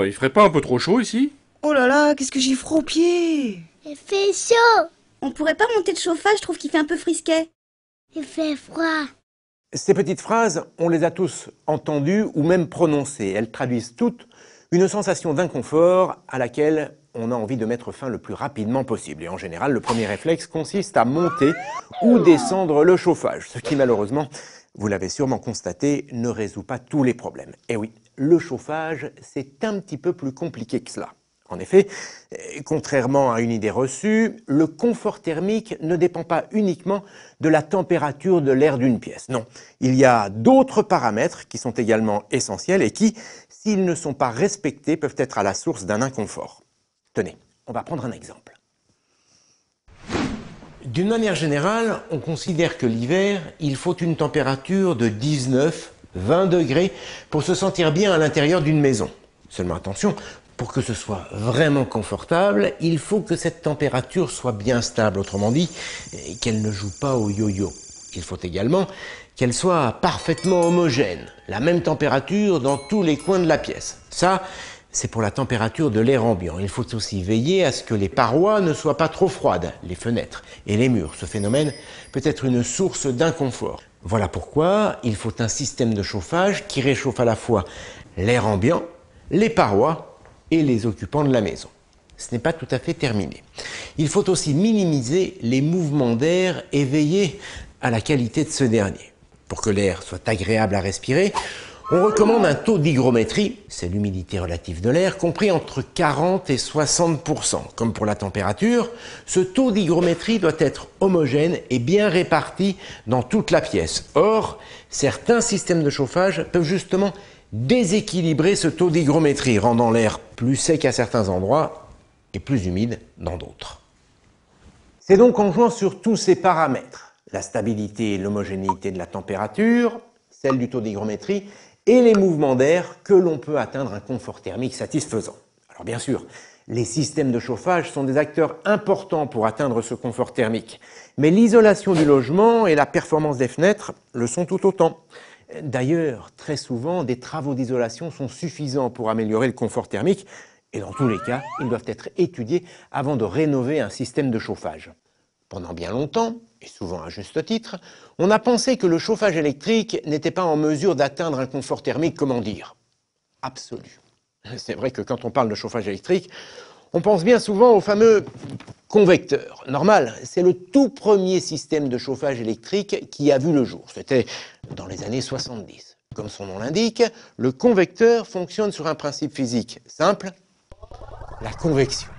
Maman, il ferait pas un peu trop chaud ici? Oh là là, qu'est-ce que j'ai froid aux pieds! Il fait chaud. On pourrait pas monter de chauffage, je trouve qu'il fait un peu frisquet. Il fait froid. Ces petites phrases, on les a tous entendues ou même prononcées. Elles traduisent toutes une sensation d'inconfort à laquelle on a envie de mettre fin le plus rapidement possible. Et en général, le premier réflexe consiste à monter ou descendre le chauffage, ce qui malheureusement, vous l'avez sûrement constaté, ne résout pas tous les problèmes. Et oui, le chauffage, c'est un petit peu plus compliqué que cela. En effet, contrairement à une idée reçue, le confort thermique ne dépend pas uniquement de la température de l'air d'une pièce. Non, il y a d'autres paramètres qui sont également essentiels et qui, s'ils ne sont pas respectés, peuvent être à la source d'un inconfort. Tenez, on va prendre un exemple. D'une manière générale, on considère que l'hiver, il faut une température de 19-20 degrés pour se sentir bien à l'intérieur d'une maison. Seulement attention, pour que ce soit vraiment confortable, il faut que cette température soit bien stable, autrement dit, qu'elle ne joue pas au yo-yo. Il faut également qu'elle soit parfaitement homogène, la même température dans tous les coins de la pièce. Ça, c'est pour la température de l'air ambiant. Il faut aussi veiller à ce que les parois ne soient pas trop froides, les fenêtres et les murs. Ce phénomène peut être une source d'inconfort. Voilà pourquoi il faut un système de chauffage qui réchauffe à la fois l'air ambiant, les parois et les occupants de la maison. Ce n'est pas tout à fait terminé. Il faut aussi minimiser les mouvements d'air et veiller à la qualité de ce dernier. Pour que l'air soit agréable à respirer, on recommande un taux d'hygrométrie, c'est l'humidité relative de l'air, compris entre 40 et 60%. Comme pour la température, ce taux d'hygrométrie doit être homogène et bien réparti dans toute la pièce. Or, certains systèmes de chauffage peuvent justement déséquilibrer ce taux d'hygrométrie, rendant l'air plus sec à certains endroits et plus humide dans d'autres. C'est donc en jouant sur tous ces paramètres, la stabilité et l'homogénéité de la température, celle du taux d'hygrométrie et les mouvements d'air, que l'on peut atteindre un confort thermique satisfaisant. Alors bien sûr, les systèmes de chauffage sont des acteurs importants pour atteindre ce confort thermique, mais l'isolation du logement et la performance des fenêtres le sont tout autant. D'ailleurs, très souvent, des travaux d'isolation sont suffisants pour améliorer le confort thermique et dans tous les cas, ils doivent être étudiés avant de rénover un système de chauffage. Pendant bien longtemps, et souvent à juste titre, on a pensé que le chauffage électrique n'était pas en mesure d'atteindre un confort thermique, comment dire, absolu. C'est vrai que quand on parle de chauffage électrique, on pense bien souvent au fameux convecteur. Normal, c'est le tout premier système de chauffage électrique qui a vu le jour. C'était dans les années 70. Comme son nom l'indique, le convecteur fonctionne sur un principe physique simple, la convection.